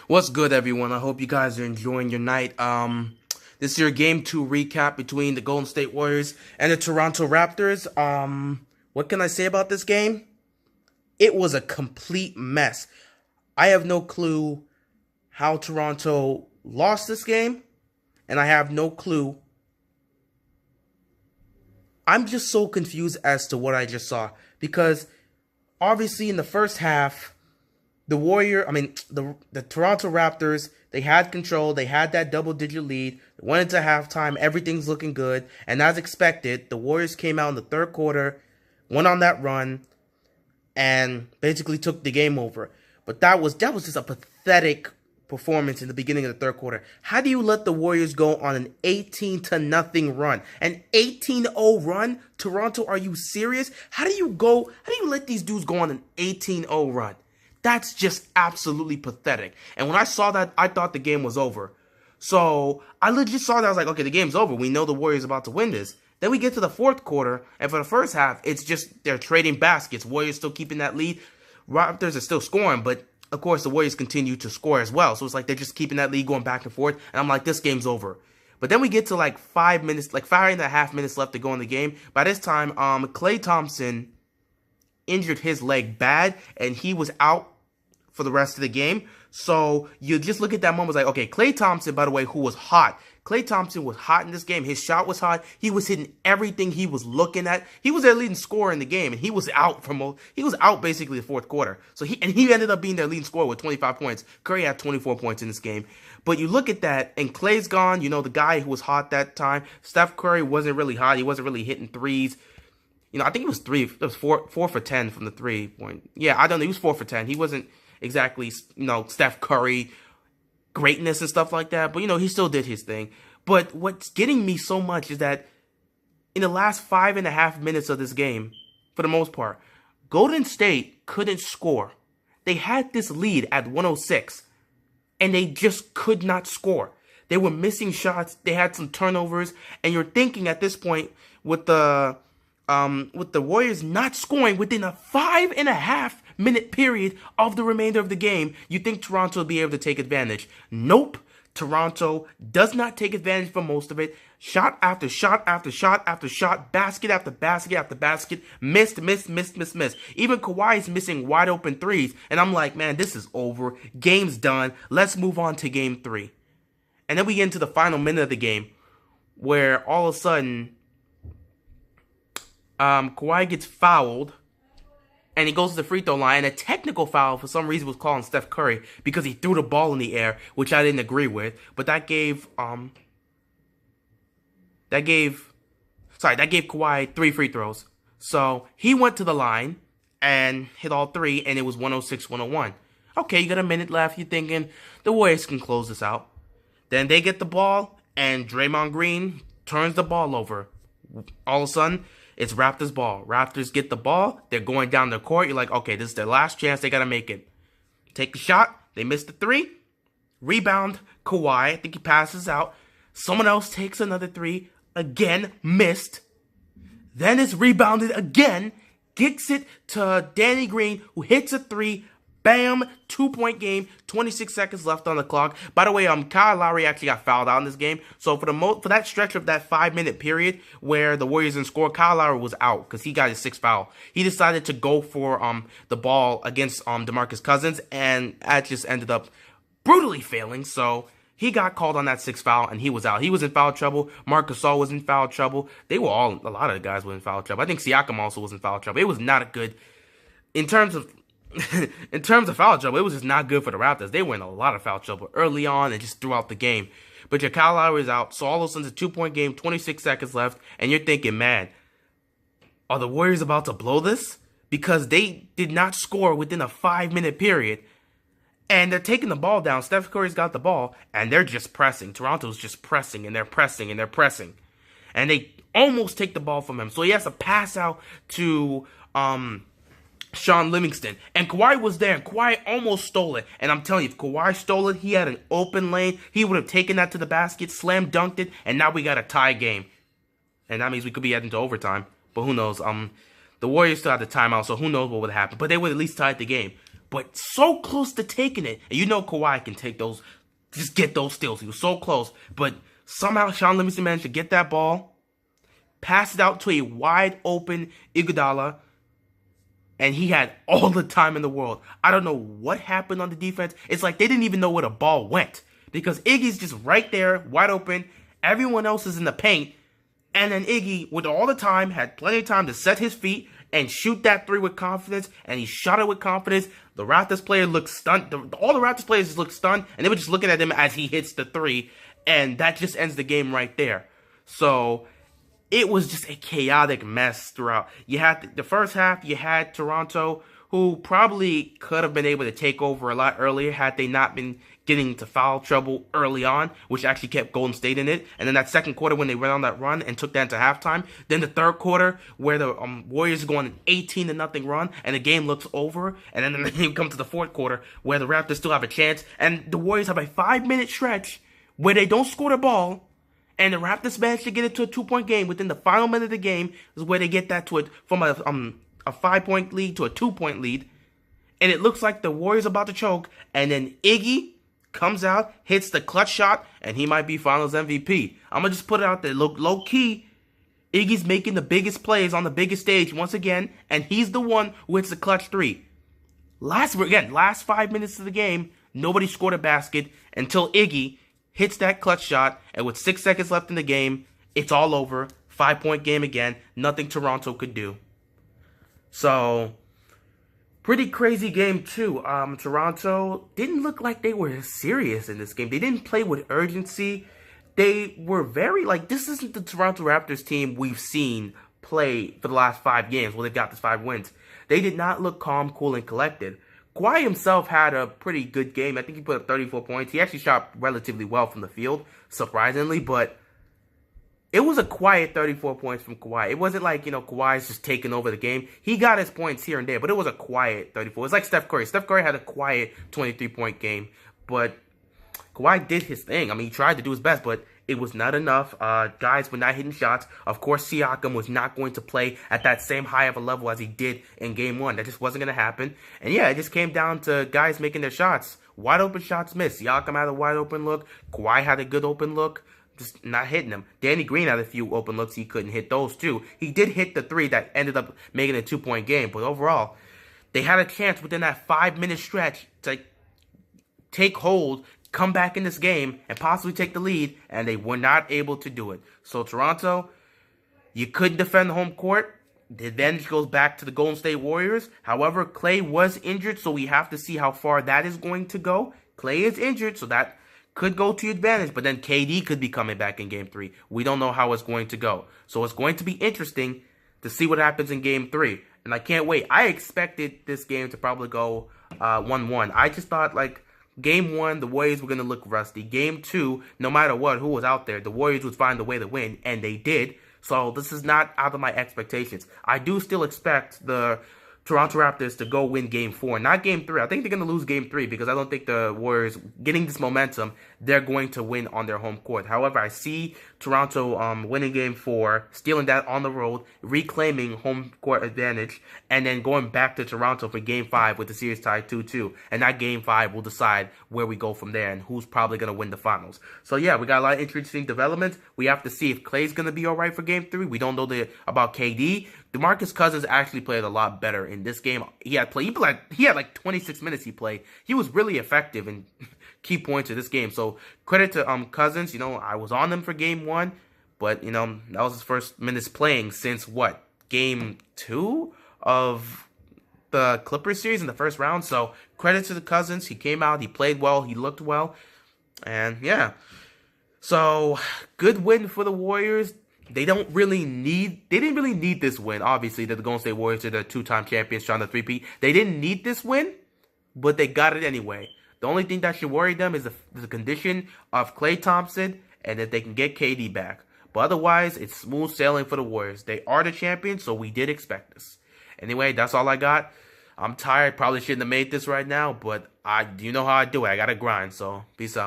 What's good, everyone? I hope you guys are enjoying your night. This is your Game 2 recap between the Golden State Warriors and the Toronto Raptors. What can I say about this game? It was a complete mess. I have no clue how Toronto lost this game, and I have no clue. I'm just so confused as to what I just saw, because obviously in the first half, the Toronto Raptors, they had control. They had that double-digit lead. They went into halftime. Everything's looking good. And as expected, the Warriors came out in the third quarter, went on that run, and basically took the game over. But that was just a pathetic performance in the beginning of the third quarter. How do you let the Warriors go on an 18-0 run? An 18-0 run? Toronto, are you serious? How do you let these dudes go on an 18-0 run? That's just absolutely pathetic. And when I saw that, I thought the game was over. So I legit saw that. I was like, okay, the game's over. We know the Warriors are about to win this. Then we get to the fourth quarter, and for the first half, it's just they're trading baskets. Warriors still keeping that lead. Raptors are still scoring, but of course the Warriors continue to score as well. So it's like they're just keeping that lead going back and forth. And I'm like, this game's over. But then we get to like 5.5 minutes left to go in the game. By this time, Klay Thompson injured his leg bad, and he was out for the rest of the game. So you just look at that moment, like, okay, Klay Thompson, by the way, who was hot. Klay Thompson was hot in this game. His shot was hot. He was hitting everything he was looking at. He was their leading scorer in the game, and he was out basically the fourth quarter. So he ended up being their leading scorer with 25 points. Curry had 24 points in this game. But you look at that, and Klay's gone. You know, the guy who was hot that time. Steph Curry wasn't really hot. He wasn't really hitting threes. You know, I think it was 4 for 10 from the 3-point. Yeah, I don't know. He was 4 for 10. He wasn't exactly, Steph Curry greatness and stuff like that, but he still did his thing. But what's getting me so much is that in the last 5.5 minutes of this game, for the most part, Golden State couldn't score. They had this lead at 106, and they just could not score. They were missing shots. They had some turnovers, and you're thinking at this point with the Warriors not scoring within a 5.5 minute period of the remainder of the game, you think Toronto will be able to take advantage. Nope. Toronto does not take advantage for most of it. Shot after shot after shot after shot, basket after basket after basket, missed. Even Kawhi's missing wide open threes, and I'm like, man, this is over. Game's done. Let's move on to game 3. And then we get into the final minute of the game, where all of a sudden, Kawhi gets fouled, and he goes to the free throw line. And a technical foul, for some reason, was called on Steph Curry because he threw the ball in the air, which I didn't agree with. But that gave Kawhi 3 free throws. So he went to the line and hit all 3, and it was 106-101. Okay, you got a minute left. You're thinking the Warriors can close this out. Then they get the ball, and Draymond Green turns the ball over. All of a sudden, it's Raptors ball. Raptors get the ball. They're going down the court. You're like, okay, this is their last chance. They got to make it. Take the shot. They miss the 3. Rebound, Kawhi. I think he passes out. Someone else takes another 3. Again, missed. Then it's rebounded again. Kicks it to Danny Green, who hits a 3. Bam, 2-point game, 26 seconds left on the clock. By the way, Kyle Lowry actually got fouled out in this game. So for that stretch of that 5-minute period where the Warriors didn't score, Kyle Lowry was out because he got his 6th foul. He decided to go for the ball against DeMarcus Cousins, and that just ended up brutally failing. So he got called on that 6th foul, and he was out. He was in foul trouble. Marc Gasol was in foul trouble. A lot of the guys were in foul trouble. I think Siakam also was in foul trouble. It was not a good, in terms of foul trouble, it was just not good for the Raptors. They were in a lot of foul trouble early on and just throughout the game. But your Kyle Lowry is out, so all of a sudden it's a 2-point game, 26 seconds left, and you're thinking, man, are the Warriors about to blow this? Because they did not score within a 5-minute period, and they're taking the ball down. Steph Curry's got the ball, and they're just pressing. Toronto's just pressing, and they're pressing, and they're pressing. And they almost take the ball from him. So he has to pass out to Sean Livingston, and Kawhi was there, and Kawhi almost stole it. And I'm telling you, if Kawhi stole it, he had an open lane. He would have taken that to the basket, slam dunked it, and now we got a tie game. And that means we could be heading to overtime. But who knows? The Warriors still had the timeout, so who knows what would happen. But they would at least tie the game. but so close to taking it. And you know Kawhi can take those, just get those steals. He was so close, but somehow Sean Livingston managed to get that ball, pass it out to a wide open Iguodala, and he had all the time in the world. I don't know what happened on the defense. It's like they didn't even know where the ball went because Iggy's just right there, wide open. Everyone else is in the paint. And then Iggy, with all the time, had plenty of time to set his feet and shoot that three with confidence. And he shot it with confidence. The Raptors player looked stunned. All the Raptors players just looked stunned. And they were just looking at him as he hits the three. And that just ends the game right there. So it was just a chaotic mess throughout. You had the first half, you had Toronto, who probably could have been able to take over a lot earlier had they not been getting into foul trouble early on, which actually kept Golden State in it. And then that second quarter when they went on that run and took that into halftime. Then the third quarter where the Warriors are going an 18-0 run and the game looks over. And then the game comes to the fourth quarter where the Raptors still have a chance. And the Warriors have a 5-minute stretch where they don't score the ball. And the Raptors managed to get it to a 2-point game within the final minute of the game is where they get that to it from a 5-point lead to a 2-point lead. And it looks like the Warriors are about to choke. And then Iggy comes out, hits the clutch shot, and he might be Finals MVP. I'm going to just put it out there. Low key, Iggy's making the biggest plays on the biggest stage once again. And he's the one who hits the clutch three. Last 5 minutes of the game, nobody scored a basket until Iggy hits that clutch shot, and with 6 seconds left in the game, it's all over. 5-point game again. Nothing Toronto could do. So, pretty crazy game too. Toronto didn't look like they were serious in this game. They didn't play with urgency. They were very, this isn't the Toronto Raptors team we've seen play for the last 5 games where they've got this 5 wins. They did not look calm, cool, and collected. Kawhi himself had a pretty good game. I think he put up 34 points. He actually shot relatively well from the field, surprisingly, but it was a quiet 34 points from Kawhi. It wasn't like, Kawhi's just taking over the game. He got his points here and there, but it was a quiet 34. It was like Steph Curry. Steph Curry had a quiet 23-point game, but Kawhi did his thing. I mean, he tried to do his best, but it was not enough. Guys were not hitting shots. Of course, Siakam was not going to play at that same high of a level as he did in Game 1. That just wasn't going to happen. And yeah, it just came down to guys making their shots. Wide open shots missed. Siakam had a wide open look. Kawhi had a good open look. Just not hitting them. Danny Green had a few open looks. He couldn't hit those too. He did hit the three that ended up making a 2-point game. But overall, they had a chance within that 5-minute stretch to take hold, come back in this game, and possibly take the lead, and they were not able to do it. So Toronto, you couldn't defend the home court. The advantage goes back to the Golden State Warriors. However, Klay was injured, so we have to see how far that is going to go. Klay is injured, so that could go to your advantage, but then KD could be coming back in Game 3. We don't know how it's going to go. So it's going to be interesting to see what happens in Game 3. And I can't wait. I expected this game to probably go 1-1. I just thought, Game 1, the Warriors were going to look rusty. Game 2, no matter what, who was out there, the Warriors would find a way to win, and they did. So this is not out of my expectations. I do still expect the Toronto Raptors to go win Game 4, not Game 3. I think they're going to lose Game 3 because I don't think the Warriors, getting this momentum, they're going to win on their home court. However, I see Toronto winning Game 4, stealing that on the road, reclaiming home court advantage, and then going back to Toronto for Game 5 with the series tied 2-2. And that Game 5 will decide where we go from there and who's probably going to win the finals. So yeah, we got a lot of interesting developments. We have to see if Klay's going to be all right for Game 3. We don't know about KD. DeMarcus Cousins actually played a lot better in this game. He had 26 minutes he played. He was really effective in key points of this game. So credit to Cousins. I was on him for Game 1, but that was his first minutes playing since Game 2 of the Clippers series in the first round. So credit to the Cousins. He came out, he played well, he looked well, and yeah. So good win for the Warriors. They didn't really need this win. Obviously, the Golden State Warriors are the 2-time champions trying to three-peat. They didn't need this win, but they got it anyway. The only thing that should worry them is the condition of Klay Thompson and that they can get KD back. But otherwise, it's smooth sailing for the Warriors. They are the champions, so we did expect this. Anyway, that's all I got. I'm tired. Probably shouldn't have made this right now, but you know how I do it. I got to grind, so peace out.